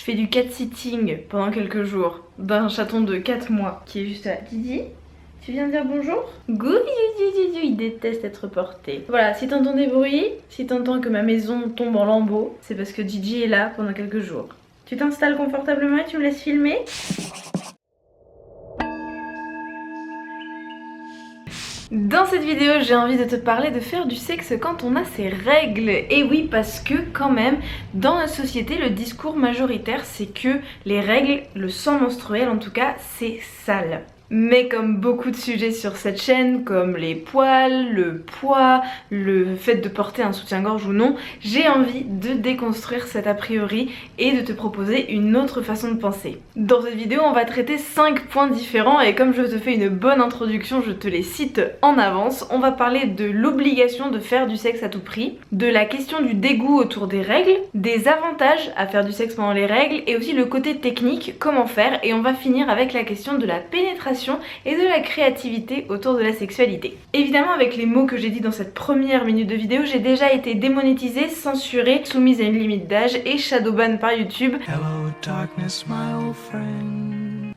fais du cat-sitting pendant quelques jours d'un chaton de 4 mois qui est juste là. Didi, tu viens dire bonjour? Il déteste être porté. Voilà, si t'entends des bruits, si t'entends que ma maison tombe en lambeaux, c'est parce que Gigi est là pendant quelques jours. Tu t'installes confortablement et tu me laisses filmer? Dans cette vidéo, j'ai envie de te parler de faire du sexe quand on a ses règles. Et oui, parce que quand même, dans notre société, le discours majoritaire, c'est que les règles, le sang menstruel en tout cas, c'est sale. Mais comme beaucoup de sujets sur cette chaîne, comme les poils, le poids, le fait de porter un soutien-gorge ou non, j'ai envie de déconstruire cet a priori et de te proposer une autre façon de penser. Dans cette vidéo, on va traiter 5 points différents et comme je te fais une bonne introduction, je te les cite en avance. On va parler de l'obligation de faire du sexe à tout prix, de la question du dégoût autour des règles, des avantages à faire du sexe pendant les règles et aussi le côté technique, comment faire, et on va finir avec la question de la pénétration et de la créativité autour de la sexualité. Évidemment, avec les mots que j'ai dit dans cette première minute de vidéo, j'ai déjà été démonétisée, censurée, soumise à une limite d'âge et shadowban par YouTube. Hello, darkness, my old friend.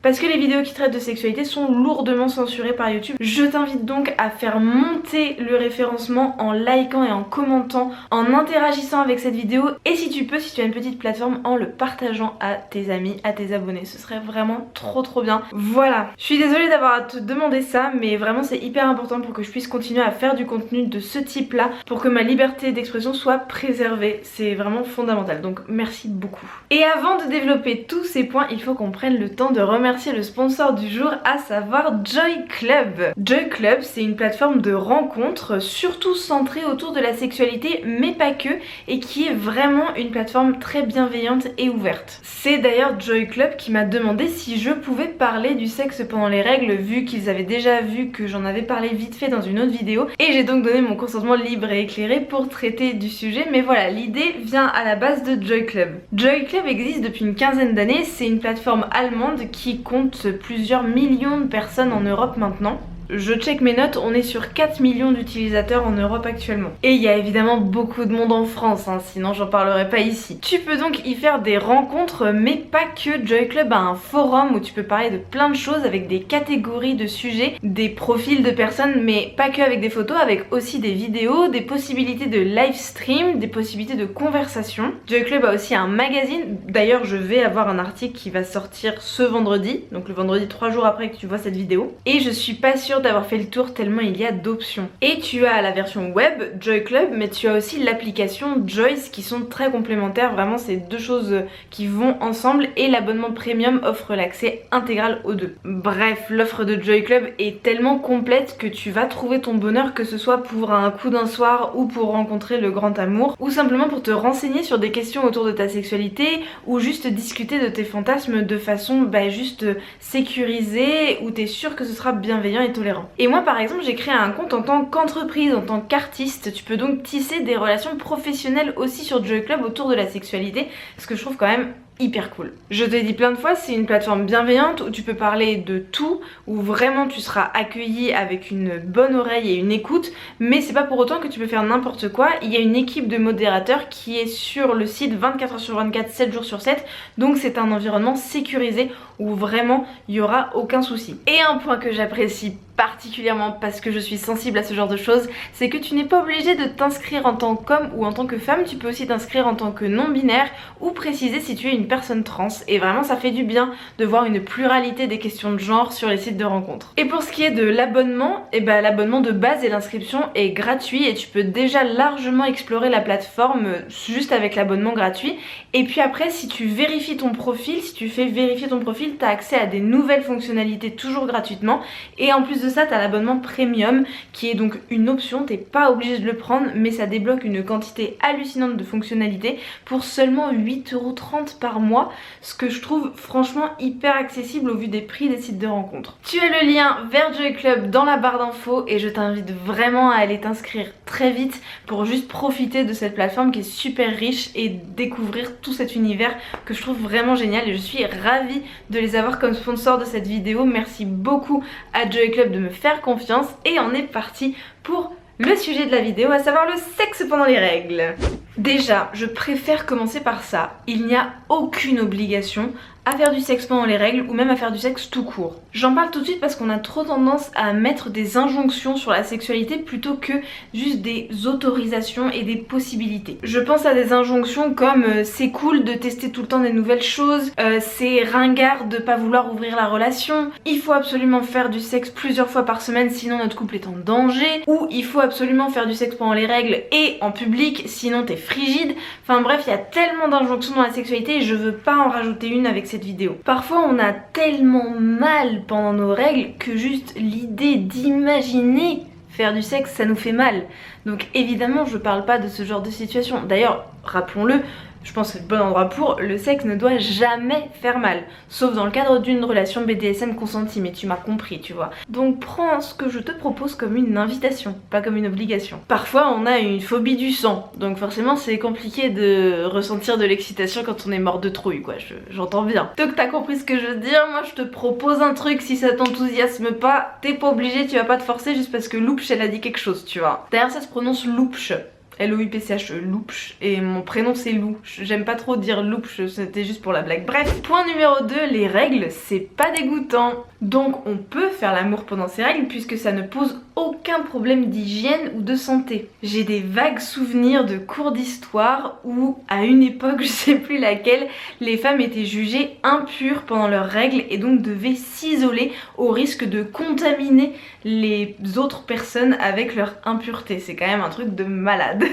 Parce que les vidéos qui traitent de sexualité sont lourdement censurées par YouTube. Je t'invite donc à faire monter le référencement en likant et en commentant, en interagissant avec cette vidéo et si tu peux, si tu as une petite plateforme, en le partageant à tes amis, à tes abonnés. Ce serait vraiment trop bien. Voilà, je suis désolée d'avoir à te demander ça, mais vraiment c'est hyper important pour que je puisse continuer à faire du contenu de ce type là, pour que ma liberté d'expression soit préservée. C'est vraiment fondamental, donc merci beaucoup. Et avant de développer tous ces points, il faut qu'on prenne le temps de remercier le sponsor du jour, à savoir Joy Club. Joy Club, c'est une plateforme de rencontres surtout centrée autour de la sexualité mais pas que, et qui est vraiment une plateforme très bienveillante et ouverte. C'est d'ailleurs Joy Club qui m'a demandé si je pouvais parler du sexe pendant les règles, vu qu'ils avaient déjà vu que j'en avais parlé vite fait dans une autre vidéo, et j'ai donc donné mon consentement libre et éclairé pour traiter du sujet. Mais voilà, l'idée vient à la base de Joy Club. Joy Club existe depuis une quinzaine d'années, c'est une plateforme allemande qui compte plusieurs millions de personnes en Europe maintenant. Je check mes notes, on est sur 4 millions d'utilisateurs en Europe actuellement. Et il y a évidemment beaucoup de monde en France, hein, sinon j'en parlerai pas ici. Tu peux donc y faire des rencontres, mais pas que. Joy Club a un forum où tu peux parler de plein de choses avec des catégories de sujets, des profils de personnes, mais pas que avec des photos, avec aussi des vidéos, des possibilités de live stream, des possibilités de conversation. Joy Club a aussi un magazine, d'ailleurs je vais avoir un article qui va sortir ce vendredi, donc le vendredi 3 jours après que tu vois cette vidéo. Et je suis pas sûre d'avoir fait le tour tellement il y a d'options. Et tu as la version web Joy Club, mais tu as aussi l'application Joyce qui sont très complémentaires. Vraiment c'est deux choses qui vont ensemble et l'abonnement premium offre l'accès intégral aux deux. Bref, l'offre de Joy Club est tellement complète que tu vas trouver ton bonheur, que ce soit pour un coup d'un soir ou pour rencontrer le grand amour, ou simplement pour te renseigner sur des questions autour de ta sexualité, ou juste discuter de tes fantasmes de façon juste sécurisée, où t'es sûr que ce sera bienveillant et tolérant. Et moi par exemple j'ai créé un compte en tant qu'entreprise, en tant qu'artiste. Tu peux donc tisser des relations professionnelles aussi sur Joy Club autour de la sexualité, ce que je trouve quand même hyper cool. Je te l'ai dit plein de fois, c'est une plateforme bienveillante où tu peux parler de tout, où vraiment tu seras accueilli avec une bonne oreille et une écoute, mais c'est pas pour autant que tu peux faire n'importe quoi. Il y a une équipe de modérateurs qui est sur le site 24h sur 24, 7 jours sur 7, donc c'est un environnement sécurisé où vraiment il y aura aucun souci. Et un point que j'apprécie particulièrement parce que je suis sensible à ce genre de choses, c'est que tu n'es pas obligé de t'inscrire en tant qu'homme ou en tant que femme, tu peux aussi t'inscrire en tant que non-binaire ou préciser si tu es une personne trans, et vraiment ça fait du bien de voir une pluralité des questions de genre sur les sites de rencontres. Et pour ce qui est de l'abonnement, l'abonnement de base et l'inscription est gratuit et tu peux déjà largement explorer la plateforme juste avec l'abonnement gratuit. Et puis après, si tu vérifies ton profil, si tu fais vérifier ton profil, tu as accès à des nouvelles fonctionnalités toujours gratuitement, et en plus de ça, tu as l'abonnement premium qui est donc une option, t'es pas obligé de le prendre, mais ça débloque une quantité hallucinante de fonctionnalités pour seulement 8,30€ par mois, ce que je trouve franchement hyper accessible au vu des prix des sites de rencontres. Tu as le lien vers Joy Club dans la barre d'infos et je t'invite vraiment à aller t'inscrire très vite pour juste profiter de cette plateforme qui est super riche et découvrir tout cet univers que je trouve vraiment génial, et je suis ravie de les avoir comme sponsor de cette vidéo. Merci beaucoup à Joy Club de me faire confiance, et on est parti pour le sujet de la vidéo, à savoir le sexe pendant les règles. Déjà, je préfère commencer par ça. Il n'y a aucune obligation à faire du sexe pendant les règles ou même à faire du sexe tout court. J'en parle tout de suite parce qu'on a trop tendance à mettre des injonctions sur la sexualité plutôt que juste des autorisations et des possibilités. Je pense à des injonctions comme c'est cool de tester tout le temps des nouvelles choses, c'est ringard de pas vouloir ouvrir la relation, il faut absolument faire du sexe plusieurs fois par semaine sinon notre couple est en danger, ou il faut absolument faire du sexe pendant les règles et en public sinon t'es frigide. Enfin bref, il y a tellement d'injonctions dans la sexualité et je veux pas en rajouter une avec cette vidéo. Parfois on a tellement mal pendant nos règles que juste l'idée d'imaginer faire du sexe ça nous fait mal. Donc évidemment je parle pas de ce genre de situation. D'ailleurs rappelons-le, je pense que c'est le bon endroit pour, le sexe ne doit jamais faire mal, sauf dans le cadre d'une relation BDSM consentie, mais tu m'as compris, tu vois. Donc prends ce que je te propose comme une invitation, pas comme une obligation. Parfois on a une phobie du sang, donc forcément c'est compliqué de ressentir de l'excitation quand on est mort de trouille, quoi, j'entends bien. Donc t'as compris ce que je veux dire, moi je te propose un truc, si ça t'enthousiasme pas, t'es pas obligé, tu vas pas te forcer juste parce que Loupch elle a dit quelque chose, tu vois. D'ailleurs ça se prononce Loupch. L-O-U-P-C-H-E, Loupch, et mon prénom c'est Lou. J'aime pas trop dire Loupch, c'était juste pour la blague. Bref, point numéro 2, les règles, c'est pas dégoûtant. Donc on peut faire l'amour pendant ces règles puisque ça ne pose aucun problème d'hygiène ou de santé. J'ai des vagues souvenirs de cours d'histoire où, à une époque, je sais plus laquelle, les femmes étaient jugées impures pendant leurs règles et donc devaient s'isoler au risque de contaminer les autres personnes avec leur impureté. C'est quand même un truc de malade.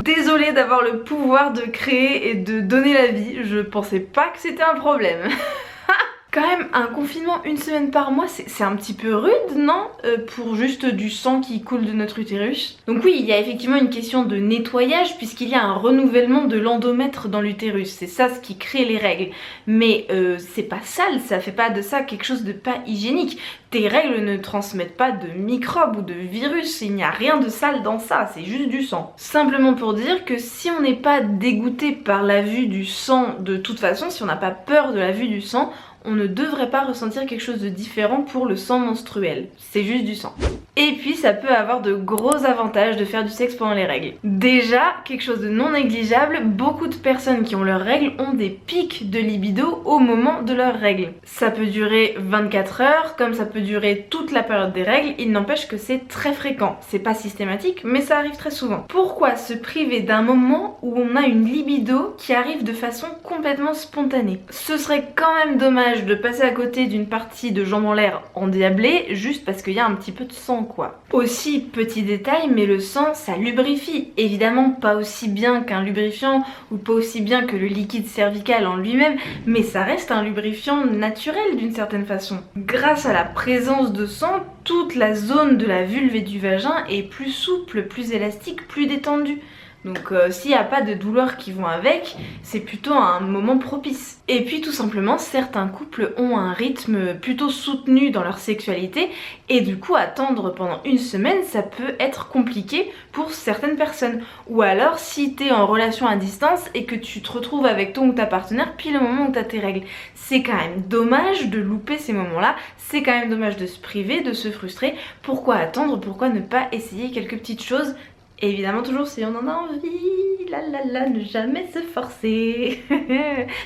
Désolée d'avoir le pouvoir de créer et de donner la vie, je pensais pas que c'était un problème. Quand même, un confinement une semaine par mois, c'est un petit peu rude, non? Pour juste du sang qui coule de notre utérus. Donc oui, il y a effectivement une question de nettoyage puisqu'il y a un renouvellement de l'endomètre dans l'utérus. C'est ça ce qui crée les règles. Mais c'est pas sale, ça fait pas de ça quelque chose de pas hygiénique. Tes règles ne transmettent pas de microbes ou de virus, il n'y a rien de sale dans ça, c'est juste du sang. Simplement pour dire que si on n'est pas dégoûté par la vue du sang de toute façon, si on n'a pas peur de la vue du sang, on ne devrait pas ressentir quelque chose de différent pour le sang menstruel. C'est juste du sang. Et puis ça peut avoir de gros avantages de faire du sexe pendant les règles. Déjà, quelque chose de non négligeable, beaucoup de personnes qui ont leurs règles ont des pics de libido au moment de leurs règles. Ça peut durer 24 heures, comme ça peut durer toute la période des règles, il n'empêche que c'est très fréquent. C'est pas systématique, mais ça arrive très souvent. Pourquoi se priver d'un moment où on a une libido qui arrive de façon complètement spontanée? Ce serait quand même dommage de passer à côté d'une partie de jambes en l'air endiablée juste parce qu'il y a un petit peu de sang, quoi. Aussi, petit détail, mais le sang ça lubrifie. Évidemment pas aussi bien qu'un lubrifiant ou pas aussi bien que le liquide cervical en lui-même, mais ça reste un lubrifiant naturel d'une certaine façon. Grâce à la présence de sang, toute la zone de la vulve et du vagin est plus souple, plus élastique, plus détendue. Donc s'il n'y a pas de douleurs qui vont avec, c'est plutôt un moment propice. Et puis tout simplement, certains couples ont un rythme plutôt soutenu dans leur sexualité et du coup attendre pendant une semaine, ça peut être compliqué pour certaines personnes. Ou alors si t'es en relation à distance et que tu te retrouves avec ton ou ta partenaire puis le moment où t'as tes règles. C'est quand même dommage de louper ces moments-là, c'est quand même dommage de se priver, de se frustrer. Pourquoi attendre? Pourquoi ne pas essayer quelques petites choses? Et évidemment toujours si on en a envie, ne jamais se forcer.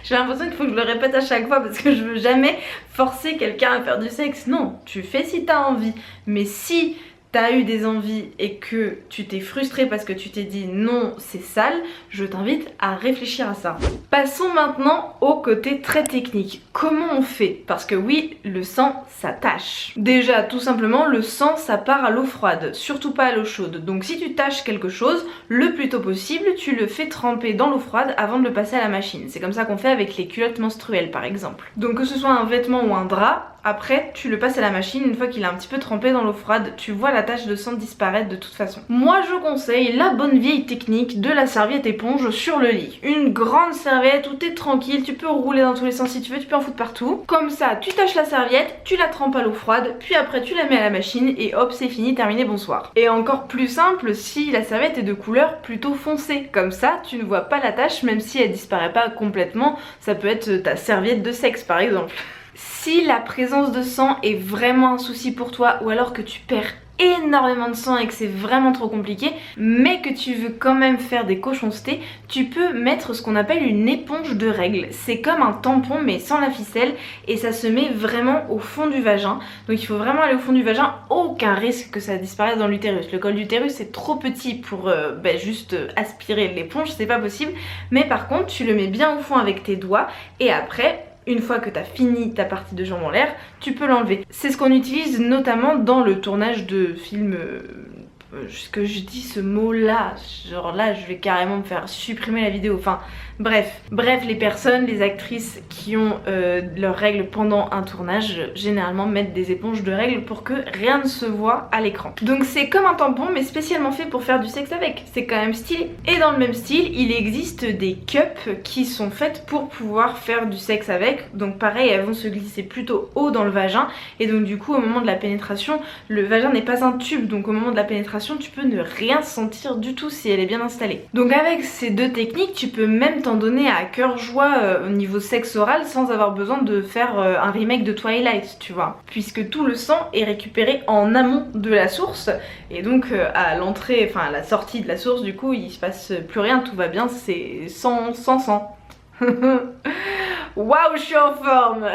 J'ai l'impression qu'il faut que je le répète à chaque fois parce que je veux jamais forcer quelqu'un à faire du sexe. Non, tu fais si t'as envie, mais si t'as eu des envies et que tu t'es frustré parce que tu t'es dit non c'est sale, je t'invite à réfléchir à ça. Passons maintenant au côté très technique. Comment on fait? Parce que oui, le sang ça tâche. Déjà tout simplement le sang ça part à l'eau froide, surtout pas à l'eau chaude. Donc si tu tâches quelque chose, le plus tôt possible tu le fais tremper dans l'eau froide avant de le passer à la machine. C'est comme ça qu'on fait avec les culottes menstruelles par exemple. Donc que ce soit un vêtement ou un drap, après tu le passes à la machine, une fois qu'il est un petit peu trempé dans l'eau froide, tu vois la tache de sang disparaître de toute façon. Moi je conseille la bonne vieille technique de la serviette éponge sur le lit. Une grande serviette où t'es tranquille, tu peux rouler dans tous les sens si tu veux, tu peux en foutre partout. Comme ça tu tâches la serviette, tu la trempes à l'eau froide, puis après tu la mets à la machine et hop c'est fini, terminé, bonsoir. Et encore plus simple si la serviette est de couleur plutôt foncée. Comme ça tu ne vois pas la tache même si elle disparaît pas complètement, ça peut être ta serviette de sexe par exemple. Si la présence de sang est vraiment un souci pour toi ou alors que tu perds énormément de sang et que c'est vraiment trop compliqué, mais que tu veux quand même faire des cochoncetés, tu peux mettre ce qu'on appelle une éponge de règles. C'est comme un tampon mais sans la ficelle et ça se met vraiment au fond du vagin. Donc il faut vraiment aller au fond du vagin, aucun risque que ça disparaisse dans l'utérus. Le col d'utérus est trop petit pour juste aspirer l'éponge, c'est pas possible. Mais par contre tu le mets bien au fond avec tes doigts et après, une fois que tu as fini ta partie de jambe en l'air, tu peux l'enlever. C'est ce qu'on utilise notamment dans le tournage de films... que je dis ce mot là, genre là je vais carrément me faire supprimer la vidéo, enfin bref, les personnes, les actrices qui ont leurs règles pendant un tournage généralement mettent des éponges de règles pour que rien ne se voit à l'écran. Donc c'est comme un tampon mais spécialement fait pour faire du sexe avec, c'est quand même stylé. Et dans le même style il existe des cups qui sont faites pour pouvoir faire du sexe avec, donc pareil elles vont se glisser plutôt haut dans le vagin et donc du coup au moment de la pénétration, le vagin n'est pas un tube, donc au moment de la pénétration tu peux ne rien sentir du tout si elle est bien installée. Donc avec ces deux techniques tu peux même t'en donner à cœur joie au niveau sexe oral sans avoir besoin de faire un remake de Twilight, tu vois, puisque tout le sang est récupéré en amont de la source et donc à l'entrée, enfin à la sortie de la source du coup il se passe plus rien, tout va bien, c'est sans sang. Waouh, je suis en forme.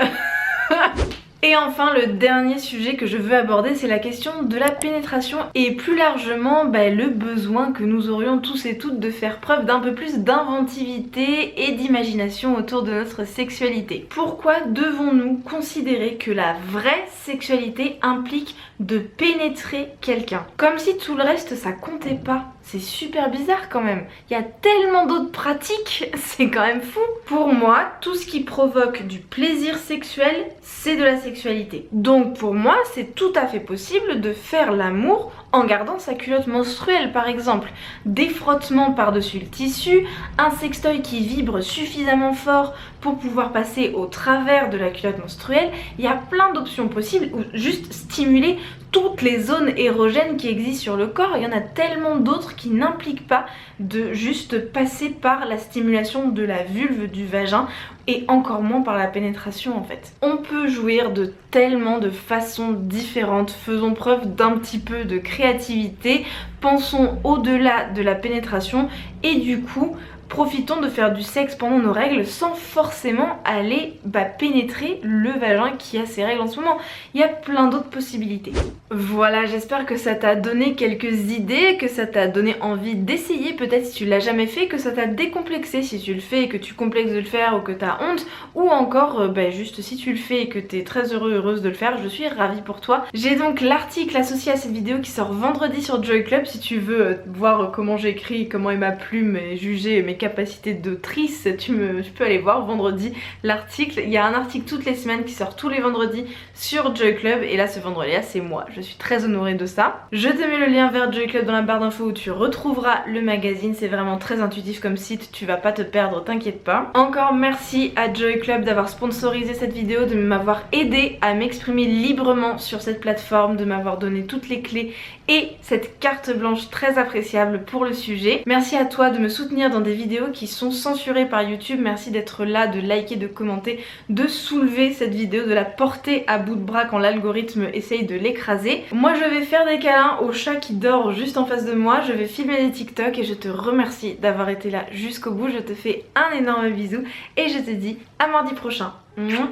Et enfin le dernier sujet que je veux aborder, c'est la question de la pénétration et plus largement le besoin que nous aurions tous et toutes de faire preuve d'un peu plus d'inventivité et d'imagination autour de notre sexualité. Pourquoi devons-nous considérer que la vraie sexualité implique de pénétrer quelqu'un? Comme si tout le reste ça comptait pas. C'est super bizarre quand même. Il y a tellement d'autres pratiques, c'est quand même fou. Pour moi, tout ce qui provoque du plaisir sexuel, c'est de la sexualité. Donc pour moi, c'est tout à fait possible de faire l'amour en gardant sa culotte menstruelle par exemple. Des frottements par-dessus le tissu, un sextoy qui vibre suffisamment fort pour pouvoir passer au travers de la culotte menstruelle. Il y a plein d'options possibles ou juste stimuler toutes les zones érogènes qui existent sur le corps. Il y en a tellement d'autres qui n'impliquent pas de juste passer par la stimulation de la vulve, du vagin et encore moins par la pénétration en fait. On peut jouir de tellement de façons différentes, faisons preuve d'un petit peu de créativité, pensons au-delà de la pénétration et du coup profitons de faire du sexe pendant nos règles sans forcément aller pénétrer le vagin qui a ses règles en ce moment. Il y a plein d'autres possibilités. Voilà, j'espère que ça t'a donné quelques idées, que ça t'a donné envie d'essayer peut-être si tu l'as jamais fait, que ça t'a décomplexé si tu le fais et que tu complexes de le faire ou que t'as honte, ou encore juste si tu le fais et que t'es très heureuse de le faire, je suis ravie pour toi. J'ai donc l'article associé à cette vidéo qui sort vendredi sur Joy Club si tu veux voir comment j'écris, comment est ma plume et juger mes capacités d'autrice, tu peux aller voir vendredi l'article. Il y a un article toutes les semaines qui sort tous les vendredis sur Joy Club et là ce vendredi là c'est moi. Je suis très honorée de ça. Je te mets le lien vers Joy Club dans la barre d'infos où tu retrouveras le magazine. C'est vraiment très intuitif comme site, tu vas pas te perdre, t'inquiète pas. Encore merci à Joy Club d'avoir sponsorisé cette vidéo, de m'avoir aidé à m'exprimer librement sur cette plateforme, de m'avoir donné toutes les clés et cette carte blanche très appréciable pour le sujet. Merci à toi de me soutenir dans des vidéos qui sont censurées par YouTube. Merci d'être là, de liker, de commenter, de soulever cette vidéo, de la porter à bout de bras quand l'algorithme essaye de l'écraser. Moi je vais faire des câlins au chat qui dort juste en face de moi, je vais filmer des TikTok et je te remercie d'avoir été là jusqu'au bout. Je te fais un énorme bisou et je te dis à mardi prochain. Mouah.